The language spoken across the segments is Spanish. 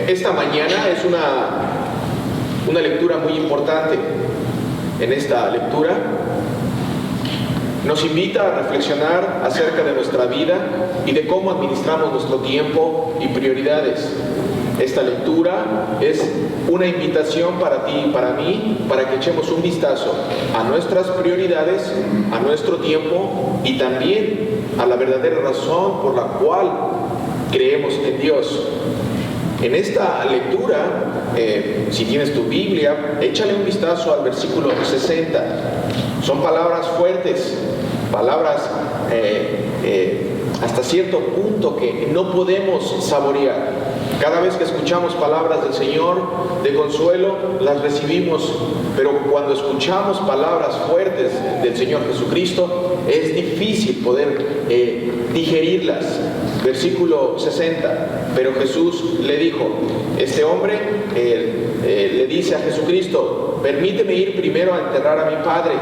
Esta mañana es una lectura muy importante. En esta lectura nos invita a reflexionar acerca de nuestra vida y de cómo administramos nuestro tiempo y prioridades. Esta lectura es una invitación para ti y para mí, para que echemos un vistazo a nuestras prioridades, a nuestro tiempo y también a la verdadera razón por la cual creemos en Dios. En esta lectura, si tienes tu Biblia, échale un vistazo al versículo 60. Son palabras fuertes, palabras hasta cierto punto que no podemos saborear. Cada vez que escuchamos palabras del Señor de consuelo, las recibimos, pero cuando escuchamos palabras fuertes del Señor Jesucristo, es difícil poder digerirlas. Versículo 60, pero Jesús le dijo, este hombre le dice a Jesucristo, permíteme ir primero a enterrar a mi padre.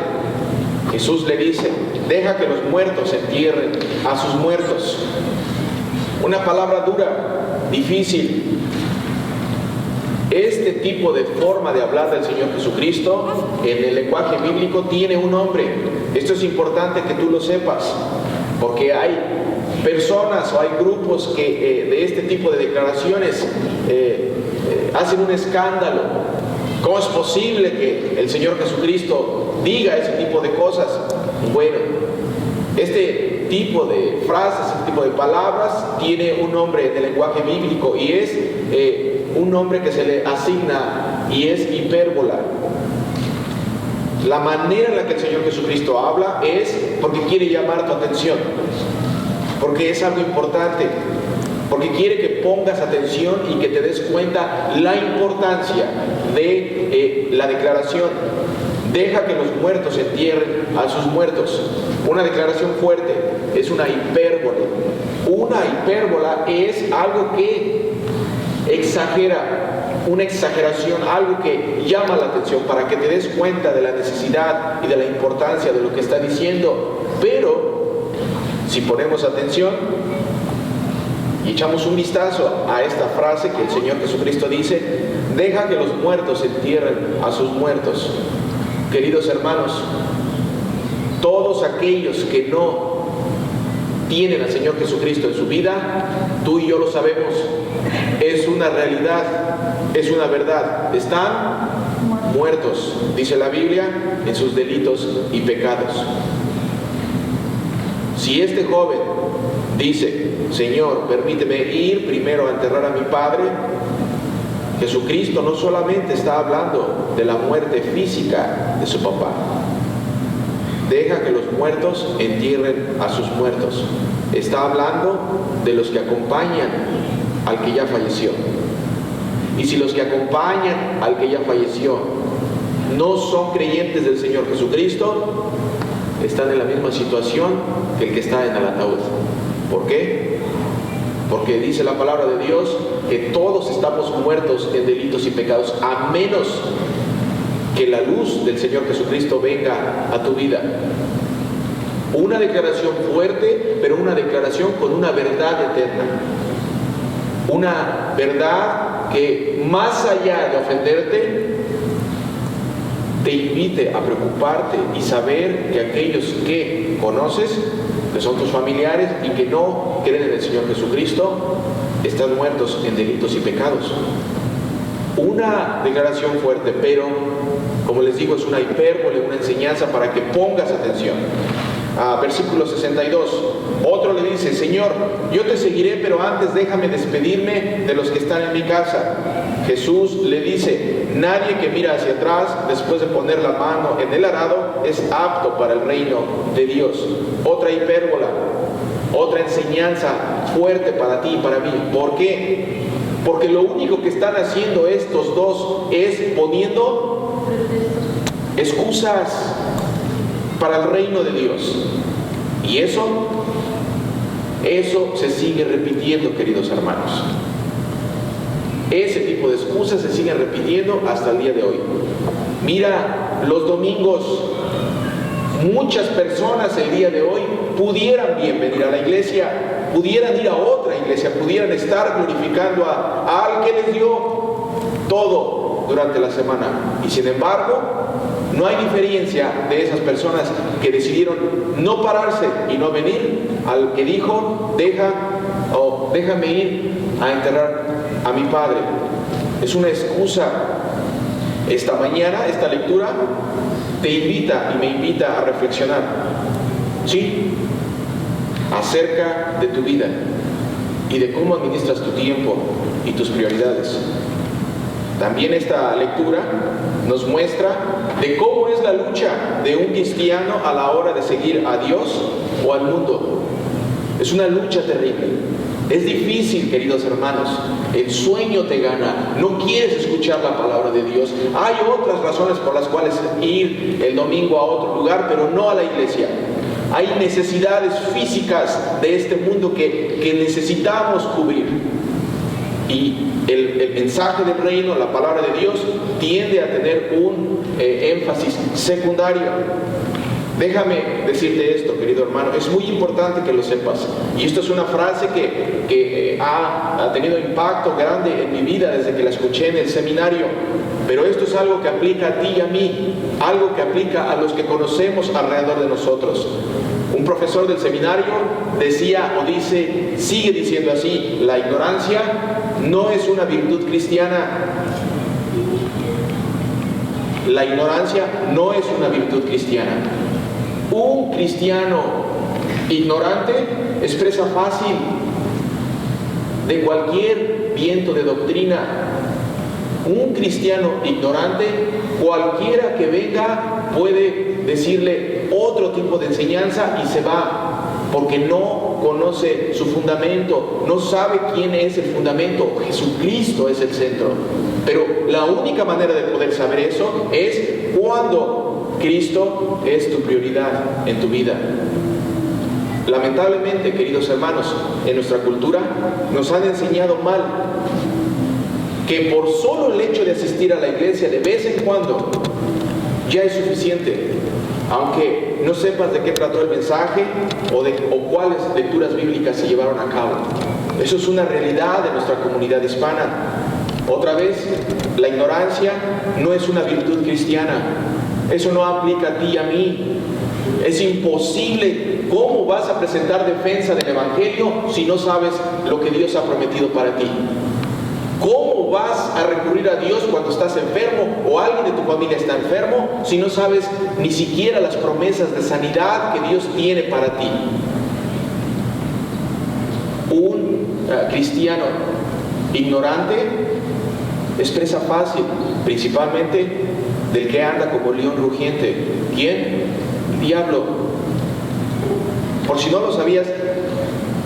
Jesús le dice, deja que los muertos entierren a sus muertos. Una palabra dura, difícil. Este tipo de forma de hablar del Señor Jesucristo en el lenguaje bíblico tiene un nombre. Esto es importante que tú lo sepas, porque hay personas o hay grupos que de este tipo de declaraciones hacen un escándalo. ¿Cómo es posible que el Señor Jesucristo diga ese tipo de cosas? Bueno, este tipo de frases, este tipo de palabras tiene un nombre en el lenguaje bíblico y es un nombre que se le asigna y es hipérbola. La manera en la que el Señor Jesucristo habla es porque quiere llamar tu atención, porque es algo importante, porque quiere que pongas atención y que te des cuenta la importancia de la declaración. Deja que los muertos entierren a sus muertos. Una declaración fuerte es una hipérbole. Una hipérbola es algo que exagera, una exageración, algo que llama la atención para que te des cuenta de la necesidad y de la importancia de lo que está diciendo. Pero si ponemos atención y echamos un vistazo a esta frase que el Señor Jesucristo dice, deja que los muertos entierren a sus muertos. Queridos hermanos, todos aquellos que no tienen al Señor Jesucristo en su vida, tú y yo lo sabemos, es una realidad, es una verdad, están muertos, dice la Biblia, en sus delitos y pecados. Si este joven dice, Señor, permíteme ir primero a enterrar a mi padre, Jesucristo no solamente está hablando de la muerte física de su papá. Deja que los muertos entierren a sus muertos. Está hablando de los que acompañan al que ya falleció. Y si los que acompañan al que ya falleció no son creyentes del Señor Jesucristo, están en la misma situación que el que está en el ataúd. ¿Por qué? Porque dice la palabra de Dios que todos estamos muertos en delitos y pecados, a menos que la luz del Señor Jesucristo venga a tu vida. Una declaración fuerte, pero una declaración con una verdad eterna. Una verdad que más allá de ofenderte, te invite a preocuparte y saber que aquellos que conoces, que son tus familiares y que no creen en el Señor Jesucristo, están muertos en delitos y pecados. Una declaración fuerte, pero como les digo, es una hipérbole, una enseñanza para que pongas atención. Versículo 62, otro le dice, Señor, yo te seguiré, pero antes déjame despedirme de los que están en mi casa. Jesús le dice, nadie que mira hacia atrás después de poner la mano en el arado es apto para el reino de Dios. Otra hipérbola, otra enseñanza fuerte para ti y para mí. ¿Por qué? Porque lo único que están haciendo estos dos es poniendo excusas para el reino de Dios. Y eso se sigue repitiendo, queridos hermanos. Ese tipo de excusas se siguen repitiendo hasta el día de hoy. Mira, los domingos, muchas personas el día de hoy pudieran bien venir a la iglesia, pudieran ir a otra iglesia pudieran estar glorificando al que les dio todo durante la semana. Y sin embargo, no hay diferencia de esas personas que decidieron no pararse y no venir al que dijo, déjame ir a enterrar a mi padre. Es una excusa. Esta mañana, esta lectura te invita y me invita a reflexionar, ¿sí?, acerca de tu vida y de cómo administras tu tiempo y tus prioridades. También esta lectura nos muestra de cómo es la lucha de un cristiano a la hora de seguir a Dios o al mundo. Es una lucha terrible. Es difícil, queridos hermanos. El sueño te gana. No quieres escuchar la palabra de Dios. Hay otras razones por las cuales ir el domingo a otro lugar, pero no a la iglesia. Hay necesidades físicas de este mundo que necesitamos cubrir. Y el mensaje del reino, la palabra de Dios, tiende a tener un énfasis secundario. Déjame decirte esto, querido hermano, es muy importante que lo sepas. Y esto es una frase que ha tenido impacto grande en mi vida desde que la escuché en el seminario. Pero esto es algo que aplica a ti y a mí, algo que aplica a los que conocemos alrededor de nosotros. Un profesor del seminario decía o dice, sigue diciendo así: la ignorancia no es una virtud cristiana. La ignorancia no es una virtud cristiana. Un cristiano ignorante expresa fácil de cualquier viento de doctrina. Un cristiano ignorante, cualquiera que venga puede decirle otro tipo de enseñanza y se va, porque no conoce su fundamento, no sabe quién es el fundamento. Jesucristo es el centro. Pero la única manera de poder saber eso es cuando Cristo es tu prioridad en tu vida. Lamentablemente, queridos hermanos, en nuestra cultura nos han enseñado mal que por solo el hecho de asistir a la iglesia de vez en cuando ya es suficiente, aunque no sepas de qué trató el mensaje o cuáles lecturas bíblicas se llevaron a cabo. Eso es una realidad de nuestra comunidad hispana. Otra vez, la ignorancia no es una virtud cristiana. Eso no aplica a ti y a mí. Es imposible. ¿Cómo vas a presentar defensa del Evangelio si no sabes lo que Dios ha prometido para ti? ¿Cómo vas a recurrir a Dios cuando estás enfermo o alguien de tu familia está enfermo si no sabes ni siquiera las promesas de sanidad que Dios tiene para ti? Un cristiano ignorante expresa fácil, principalmente del que anda como león rugiente. ¿Quién? El diablo. Por si no lo sabías,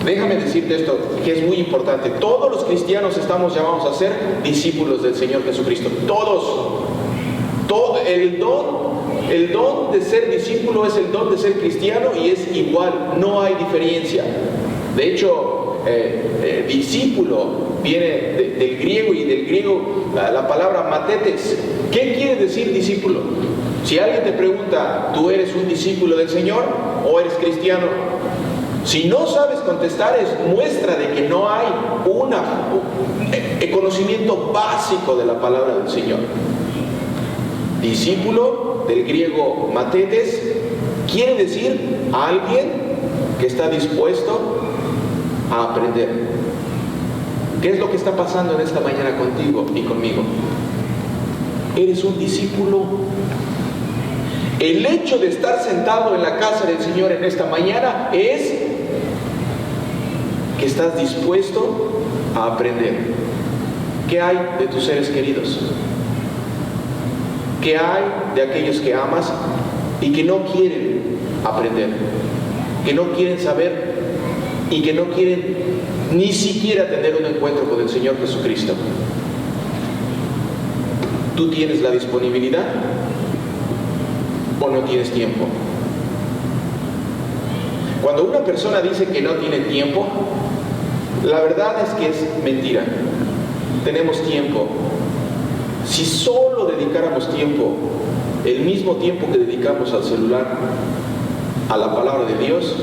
déjame decirte esto, que es muy importante. Todos los cristianos estamos llamados a ser discípulos del Señor Jesucristo. Todos. El don de ser discípulo es el don de ser cristiano y es igual, no hay diferencia. De hecho, discípulo viene del griego, y del griego la palabra matetes. ¿Qué quiere decir discípulo? Si alguien te pregunta, ¿tú eres un discípulo del Señor o eres cristiano? Si no sabes contestar, es muestra de que no hay un conocimiento básico de la palabra del Señor. Discípulo, del griego matetes, quiere decir a alguien que está dispuesto a aprender. ¿Qué es lo que está pasando en esta mañana contigo y conmigo? ¿Eres un discípulo? El hecho de estar sentado en la casa del Señor en esta mañana es que estás dispuesto a aprender. ¿Qué hay de tus seres queridos? ¿Qué hay de aquellos que amas y que no quieren aprender? Que no quieren saber y que no quieren ni siquiera tener un encuentro con el Señor Jesucristo. ¿Tú tienes la disponibilidad o no tienes tiempo? Cuando una persona dice que no tiene tiempo, la verdad es que es mentira. Tenemos tiempo. Si solo dedicáramos tiempo, el mismo tiempo que dedicamos al celular, a la palabra de Dios,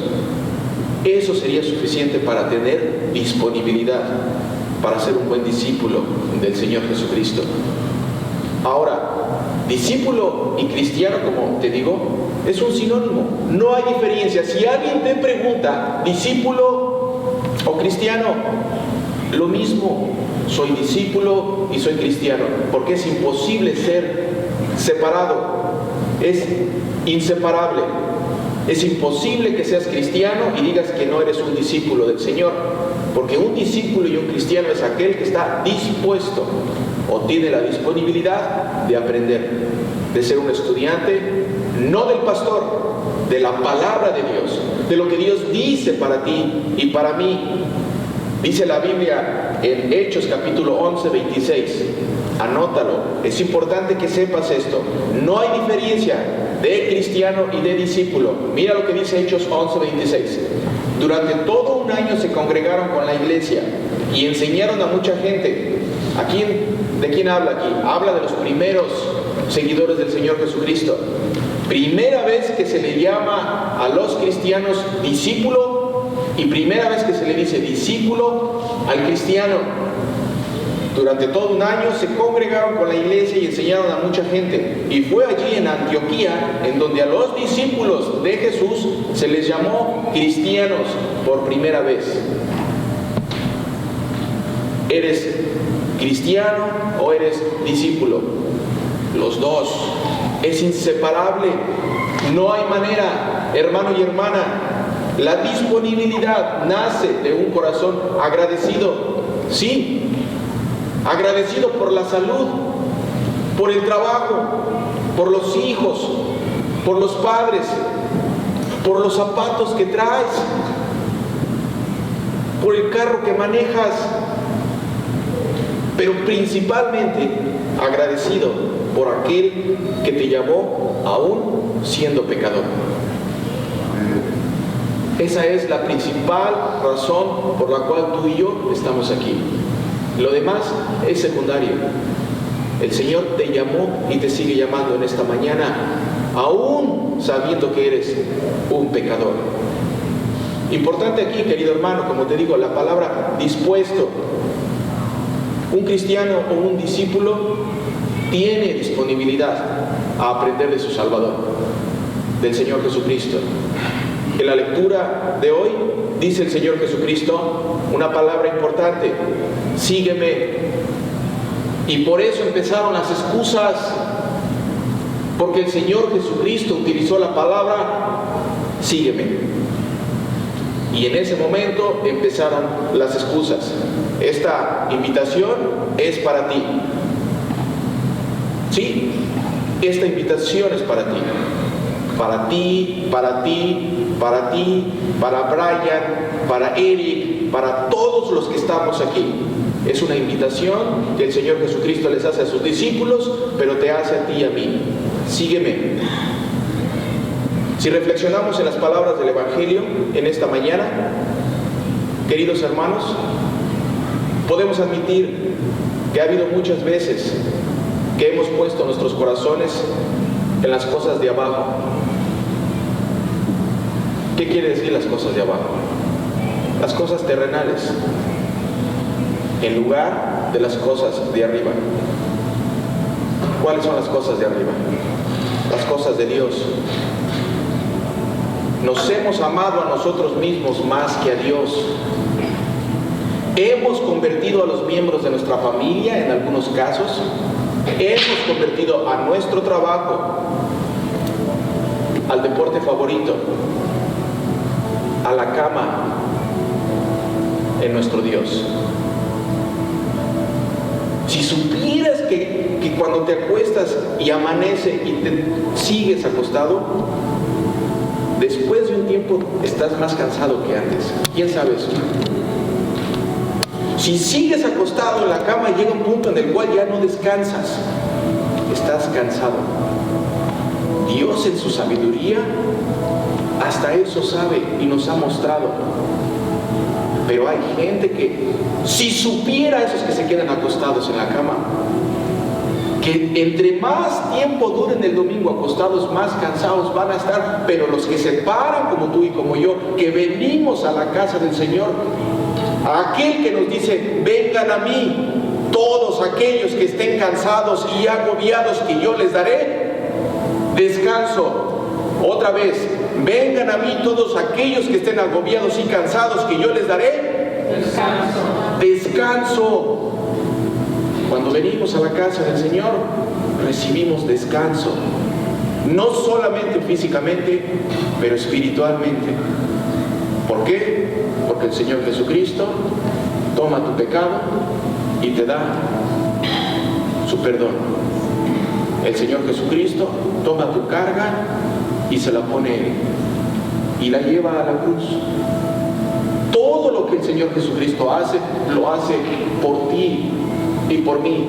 Eso sería suficiente para tener disponibilidad para ser un buen discípulo del Señor Jesucristo. Ahora, discípulo y cristiano, como te digo, es un sinónimo. No hay diferencia. Si alguien te pregunta, discípulo o cristiano, lo mismo. Soy discípulo y soy cristiano, porque es imposible ser separado. Es inseparable. Es imposible que seas cristiano y digas que no eres un discípulo del Señor, porque un discípulo y un cristiano es aquel que está dispuesto o tiene la disponibilidad de aprender, de ser un estudiante, no del pastor, de la palabra de Dios, de lo que Dios dice para ti y para mí. Dice la Biblia en Hechos capítulo 11, 26. Anótalo, es importante que sepas esto. No hay diferencia de cristiano y de discípulo. Mira lo que dice Hechos 11, 26. Durante todo un año se congregaron con la iglesia y enseñaron a mucha gente. ¿De quién habla aquí? Habla de los primeros seguidores del Señor Jesucristo. Primera vez que se le llama a los cristianos discípulo y primera vez que se le dice discípulo al cristiano. Durante todo un año se congregaron con la iglesia y enseñaron a mucha gente. Y fue allí en Antioquía en donde a los discípulos de Jesús se les llamó cristianos por primera vez. ¿Eres cristiano o eres discípulo? Los dos. Es inseparable. No hay manera, hermano y hermana. La disponibilidad nace de un corazón agradecido. Sí. Agradecido por la salud, por el trabajo, por los hijos, por los padres, por los zapatos que traes, por el carro que manejas, pero principalmente agradecido por aquel que te llamó aún siendo pecador. Esa es la principal razón por la cual tú y yo estamos aquí. Lo demás es secundario. El Señor te llamó y te sigue llamando en esta mañana, aún sabiendo que eres un pecador. Importante aquí, querido hermano, como te digo, la palabra dispuesto. Un cristiano o un discípulo tiene disponibilidad a aprender de su Salvador, del Señor Jesucristo. En la lectura de hoy dice el Señor Jesucristo una palabra importante: sígueme. Y por eso empezaron las excusas, porque el Señor Jesucristo utilizó la palabra sígueme. Y en ese momento empezaron las excusas. Esta invitación es para ti. Sí, esta invitación es para ti. Para ti, para ti, para ti, para Brian, para Eric, para todos los que estamos aquí. Es una invitación que el Señor Jesucristo les hace a sus discípulos, pero te hace a ti y a mí. Sígueme. Si reflexionamos en las palabras del Evangelio en esta mañana, queridos hermanos, podemos admitir que ha habido muchas veces que hemos puesto nuestros corazones en las cosas de abajo. ¿Qué quiere decir las cosas de abajo? Las cosas terrenales, en lugar de las cosas de arriba. ¿Cuáles son las cosas de arriba? Las cosas de Dios. Nos hemos amado a nosotros mismos más que a Dios. Hemos convertido a los miembros de nuestra familia, en algunos casos. Hemos convertido a nuestro trabajo, al deporte favorito, a la cama, en nuestro Dios. Si supieras que cuando te acuestas y amanece y te sigues acostado, después de un tiempo estás más cansado que antes. ¿Quién sabe eso? Si sigues acostado en la cama, llega un punto en el cual ya no descansas. Estás cansado. Dios en su sabiduría hasta eso sabe y nos ha mostrado. Pero hay gente que, si supiera, esos que se quedan acostados en la cama, que entre más tiempo duren el domingo acostados, más cansados van a estar, pero los que se paran como tú y como yo, que venimos a la casa del Señor, a aquel que nos dice, vengan a mí, todos aquellos que estén cansados y agobiados, que yo les daré descanso. Otra vez, vengan a mí todos aquellos que estén agobiados y cansados, que yo les daré descanso. Descanso. Cuando venimos a la casa del Señor, recibimos descanso. No solamente físicamente, pero espiritualmente. ¿Por qué? Porque el Señor Jesucristo toma tu pecado y te da su perdón. El Señor Jesucristo toma tu carga y se la pone Él y la lleva a la cruz. Todo lo que el Señor Jesucristo hace, lo hace por ti y por mí.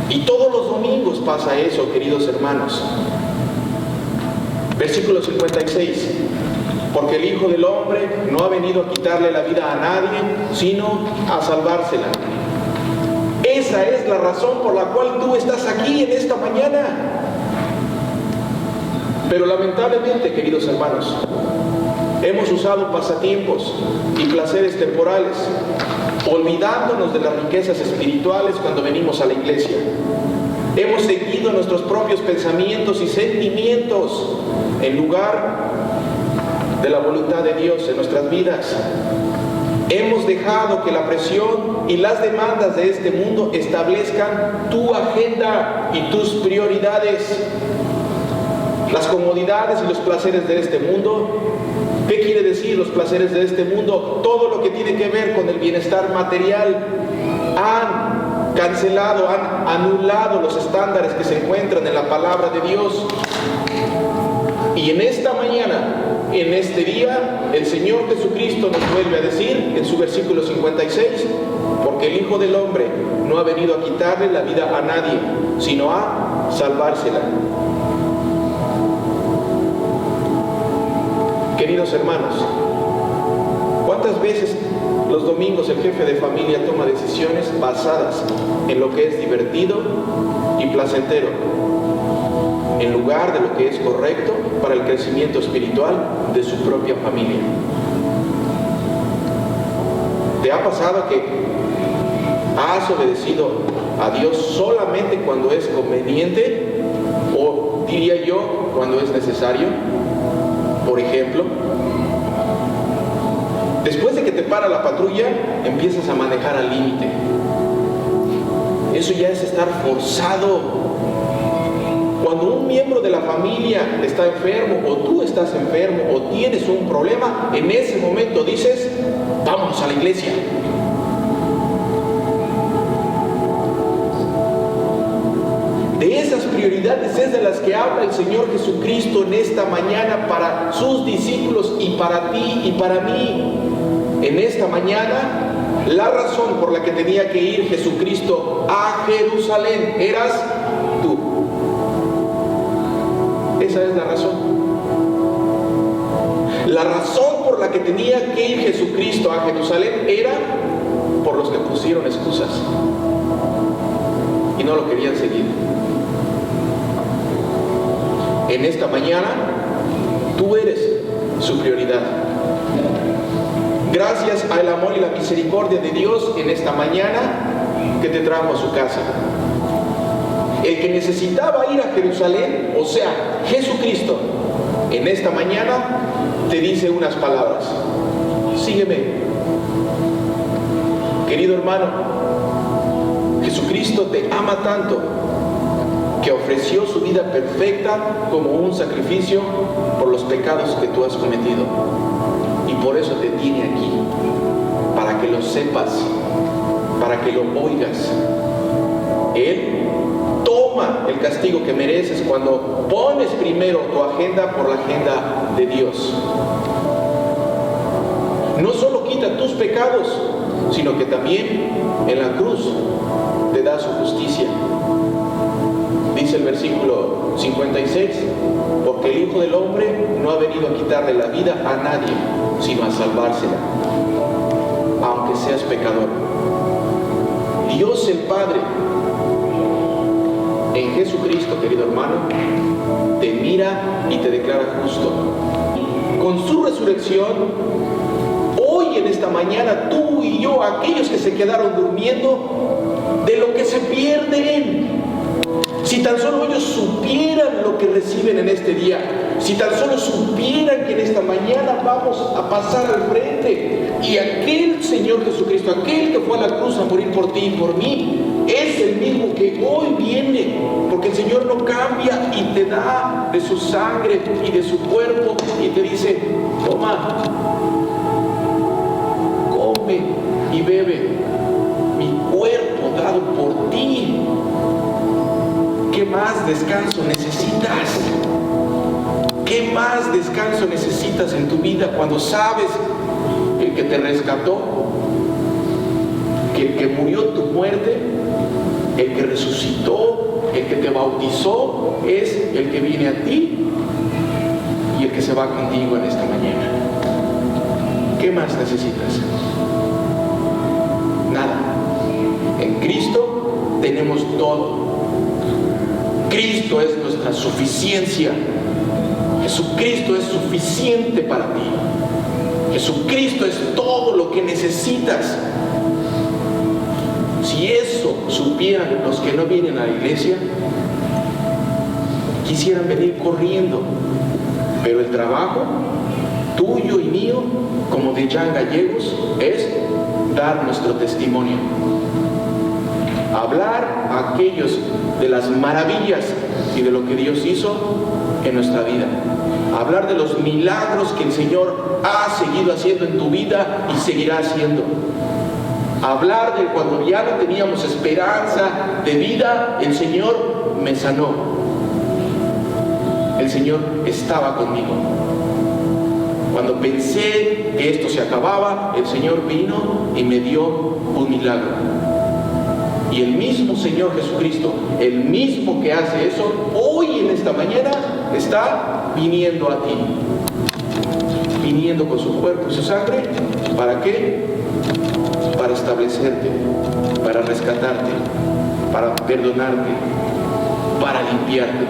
Y todos los domingos pasa eso, queridos hermanos. Versículo 56. Porque el Hijo del Hombre no ha venido a quitarle la vida a nadie, sino a salvársela. Esa es la razón por la cual tú estás aquí en esta mañana. Pero lamentablemente, queridos hermanos, hemos usado pasatiempos y placeres temporales, olvidándonos de las riquezas espirituales cuando venimos a la iglesia. Hemos seguido nuestros propios pensamientos y sentimientos en lugar de la voluntad de Dios en nuestras vidas. Hemos dejado que la presión y las demandas de este mundo establezcan tu agenda y tus prioridades. Las comodidades y los placeres de este mundo. ¿Qué quiere decir los placeres de este mundo? Todo lo que tiene que ver con el bienestar material. Han cancelado, han anulado los estándares que se encuentran en la palabra de Dios. Y en esta mañana, en este día, el Señor Jesucristo nos vuelve a decir en su versículo 56, porque el Hijo del Hombre no ha venido a quitarle la vida a nadie, sino a salvársela. Queridos hermanos, ¿cuántas veces los domingos el jefe de familia toma decisiones basadas en lo que es divertido y placentero, en lugar de lo que es correcto para el crecimiento espiritual de su propia familia? ¿Te ha pasado que has obedecido a Dios solamente cuando es conveniente, o diría yo, cuando es necesario? Por ejemplo, después de que te para la patrulla, empiezas a manejar al límite. Eso ya es estar forzado. Cuando un miembro de la familia está enfermo, o tú estás enfermo, o tienes un problema, en ese momento dices, vamos a la iglesia. De esas prioridades es de las que habla el Señor Jesucristo en esta mañana para sus discípulos y para ti y para mí. En esta mañana, la razón por la que tenía que ir Jesucristo a Jerusalén eras tú. Esa es la razón. La razón por la que tenía que ir Jesucristo a Jerusalén era por los que pusieron excusas y no lo querían seguir. En esta mañana, tú eres su prioridad. Gracias al amor y la misericordia de Dios en esta mañana que te trajo a su casa. El que necesitaba ir a Jerusalén, o sea, Jesucristo, en esta mañana te dice unas palabras: sígueme. Querido hermano, Jesucristo te ama tanto que ofreció su vida perfecta como un sacrificio por los pecados que tú has cometido. Y por eso te tiene aquí, para que lo sepas, para que lo oigas. Él toma el castigo que mereces cuando pones primero tu agenda por la agenda de Dios. No solo quita tus pecados, sino que también en la cruz te da su justicia. Dice el versículo 56, porque el Hijo del Hombre no ha venido a quitarle la vida a nadie, sino a salvársela, aunque seas pecador. Dios el Padre en Jesucristo, querido hermano, te mira y te declara justo. Con su resurrección, hoy en esta mañana, tú y yo, aquellos que se quedaron durmiendo, de lo que se pierden, si tan solo ellos supieran lo que reciben en este día, si tan solo supieran que en esta mañana vamos a pasar al frente y aquel Señor Jesucristo, aquel que fue a la cruz a morir por ti y por mí, es el mismo que hoy viene, porque el Señor no cambia y te da de su sangre y de su cuerpo y te dice: toma, come y bebe mi cuerpo dado por ti. ¿Qué más descanso necesitas? ¿Qué más descanso necesitas en tu vida cuando sabes que el que te rescató, que el que murió tu muerte, el que resucitó, el que te bautizó, es el que viene a ti y el que se va contigo en esta mañana? ¿Qué más necesitas? Nada. En Cristo tenemos todo. Cristo es nuestra suficiencia. Jesucristo es suficiente para ti. Jesucristo es todo lo que necesitas. Si eso supieran los que no vienen a la iglesia, quisieran venir corriendo. Pero el trabajo tuyo y mío, como de Jan Gallegos, es dar nuestro testimonio. Hablar a aquellos de las maravillas y de lo que Dios hizo en nuestra vida. Hablar de los milagros que el Señor ha seguido haciendo en tu vida y seguirá haciendo. Hablar de cuando ya no teníamos esperanza de vida, el Señor me sanó. El Señor estaba conmigo. Cuando pensé que esto se acababa, el Señor vino y me dio un milagro. Y el mismo Señor Jesucristo, el mismo que hace eso, hoy en esta mañana está viniendo a ti. Viniendo con su cuerpo y su sangre. ¿Para qué? Para establecerte, para rescatarte, para perdonarte, para limpiarte.